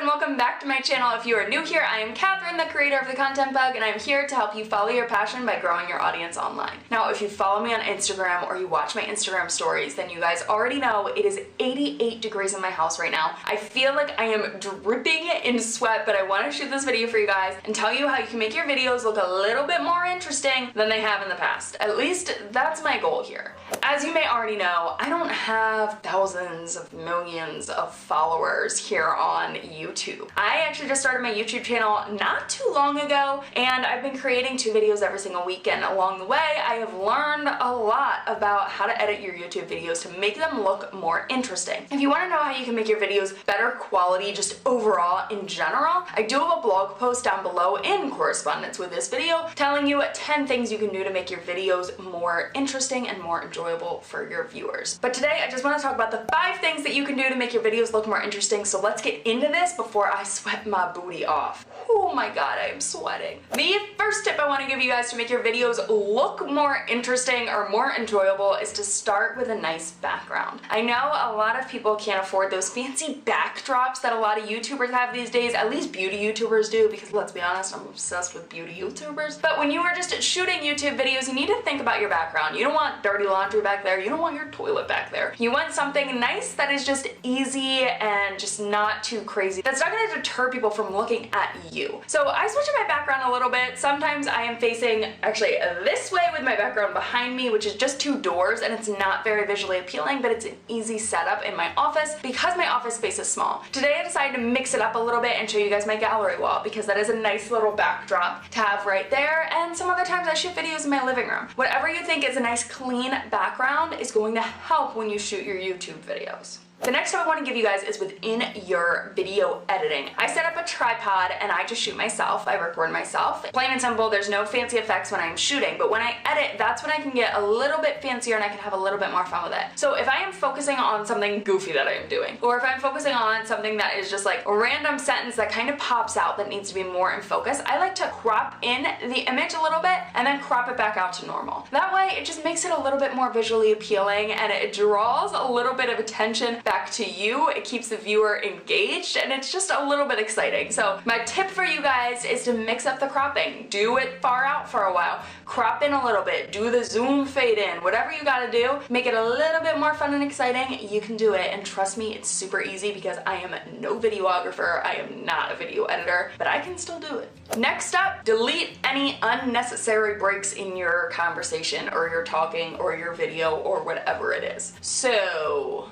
and welcome back to my channel. If you are new here, I am Catherine, the creator of The Content Bug, and I'm here to help you follow your passion by growing your audience online. Now, if you follow me on Instagram or you watch my Instagram stories, then you guys already know it is 88 degrees in my house right now. I feel like I am dripping in sweat, but I want to shoot this video for you guys and tell you how you can make your videos look a little bit more interesting than they have in the past. At least that's my goal here. As you may already know, I don't have thousands of millions of followers here on YouTube. I actually just started my YouTube channel not too long ago, and I've been creating 2 videos every single week, and along the way I have learned a lot about how to edit your YouTube videos to make them look more interesting. If you want to know how you can make your videos better quality just overall in general, I do have a blog post down below in correspondence with this video telling you 10 things you can do to make your videos more interesting and more enjoyable for your viewers. But today I just want to talk about the 5 things that you can do to make your videos look more interesting, so let's get into this before I sweat my booty off. Oh my god, I am sweating. The first tip I want to give you guys to make your videos look more interesting or more enjoyable is to start with a nice background. I know a lot of people can't afford those fancy backdrops that a lot of YouTubers have these days, at least beauty YouTubers do, because let's be honest, I'm obsessed with beauty YouTubers. But when you are just shooting YouTube videos, you need to think about your background. You don't want dirty laundry back there, you don't want your toilet back there. You want something nice that is just easy and just not too crazy. That's not going to deter people from looking at you. So I switch up my background a little bit. Sometimes I am facing actually this way with my background behind me, which is just 2 doors, and it's not very visually appealing, but it's an easy setup in my office because my office space is small. Today I decided to mix it up a little bit and show you guys my gallery wall because that is a nice little backdrop to have right there, and some other times I shoot videos in my living room. Whatever you think is a nice clean background is going to help when you shoot your YouTube videos. The next tip I want to give you guys is within your video editing. I set up a tripod and I just shoot myself. I record myself. Plain and simple, there's no fancy effects when I'm shooting, but when I edit, that's when I can get a little bit fancier and I can have a little bit more fun with it. So if I am focusing on something goofy that I am doing, or if I'm focusing on something that is just like a random sentence that kind of pops out that needs to be more in focus, I like to crop in the image a little bit and then crop it back out to normal. That way, it just makes it a little bit more visually appealing and it draws a little bit of attention back to you. It keeps the viewer engaged and it's just a little bit exciting. So my tip for you guys is to mix up the cropping. Do it far out for a while. Crop in a little bit. Do the zoom fade in. Whatever you gotta do, make it a little bit more fun and exciting. You can do it, and trust me, it's super easy because I am no videographer. I am not a video editor, but I can still do it. Next up, delete any unnecessary breaks in your conversation or your talking or your video or whatever it is. So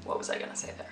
what was I gonna say there?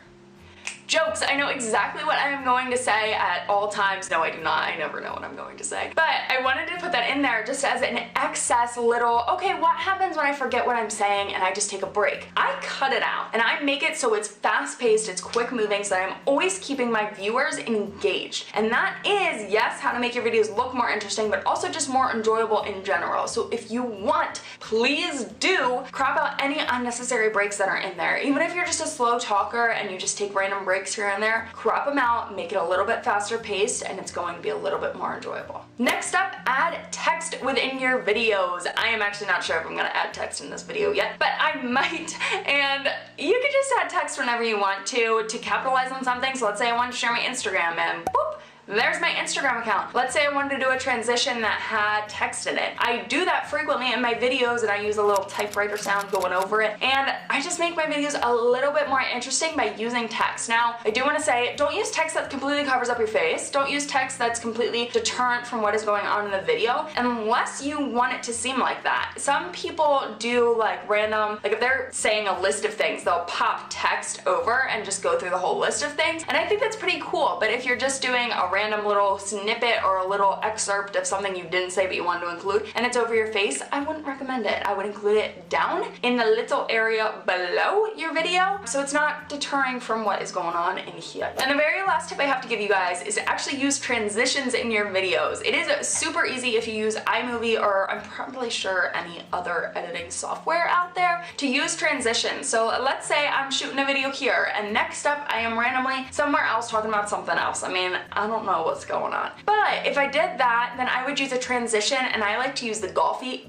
Jokes. I know exactly what I am going to say at all times. No, I do not. I never know what I'm going to say. But I wanted to put that in there just as an excess little, okay, what happens when I forget what I'm saying and I just take a break? I cut it out and I make it so it's fast-paced, it's quick-moving, so that I'm always keeping my viewers engaged. And that is, yes, how to make your videos look more interesting, but also just more enjoyable in general. So if you want, please do crop out any unnecessary breaks that are in there. Even if you're just a slow talker and you just take random breaks here and there, crop them out, make it a little bit faster paced, and it's going to be a little bit more enjoyable. Next up, add text within your videos. I am actually not sure if I'm going to add text in this video yet, but I might, and you can just add text whenever you want to capitalize on something. So let's say I want to share my Instagram and boop, there's my Instagram account. Let's say I wanted to do a transition that had text in it. I do that frequently in my videos and I use a little typewriter sound going over it, and I just make my videos a little bit more interesting by using text. Now, I do want to say, don't use text that completely covers up your face. Don't use text that's completely deterrent from what is going on in the video, unless you want it to seem like that. Some people do like random, like if they're saying a list of things, they'll pop text over and just go through the whole list of things, and I think that's pretty cool. But if you're just doing a random little snippet or a little excerpt of something you didn't say but you wanted to include and it's over your face, I wouldn't recommend it. I would include it down in the little area below your video so it's not deterring from what is going on in here. And the very last tip I have to give you guys is to actually use transitions in your videos. It is super easy if you use iMovie or I'm probably sure any other editing software out there to use transitions. So let's say I'm shooting a video here and next up I am randomly somewhere else talking about something else. I mean, I don't know what's going on. But if I did that, then I would use a transition, and I like to use the golfy,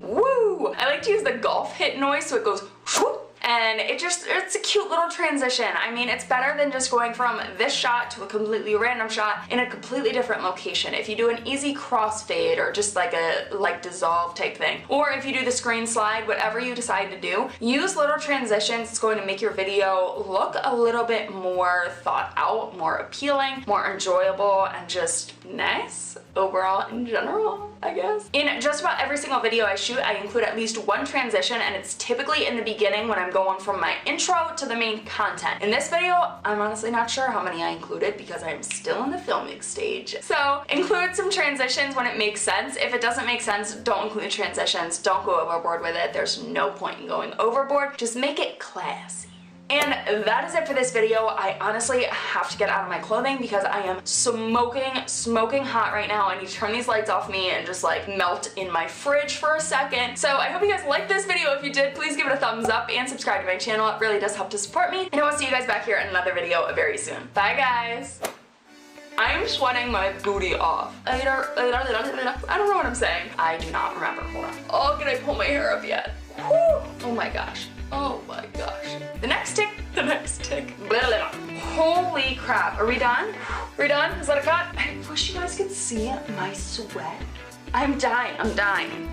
woo! I like to use the golf hit noise so it goes whoop, and it's a cute little transition. I mean, it's better than just going from this shot to a completely random shot in a completely different location. If you do an easy crossfade or just like a dissolve type thing, or if you do the screen slide, whatever you decide to do, use little transitions. It's going to make your video look a little bit more thought out, more appealing, more enjoyable, and just nice overall in general, I guess. In just about every single video I shoot, I include at least one transition, and it's typically in the beginning when I'm going from my intro to the main content. In this video, I'm honestly not sure how many I included because I'm still in the filming stage. So include some transitions when it makes sense. If it doesn't make sense, don't include transitions. Don't go overboard with it. There's no point in going overboard. Just make it classy. And that is it for this video. I honestly have to get out of my clothing because I am smoking hot right now. I need to turn these lights off me and just like melt in my fridge for a second. So I hope you guys liked this video. If you did, please give it a thumbs up and subscribe to my channel. It really does help to support me. And I will see you guys back here in another video very soon. Bye guys. I'm sweating my booty off. I don't know what I'm saying. I do not remember. Hold on. Oh, can I pull my hair up yet? Whew. Oh my gosh. Oh my gosh. The next tick. Blah, blah, blah. Holy crap. Are we done? Are we done? Is that a cut? I wish you guys could see my sweat. I'm dying.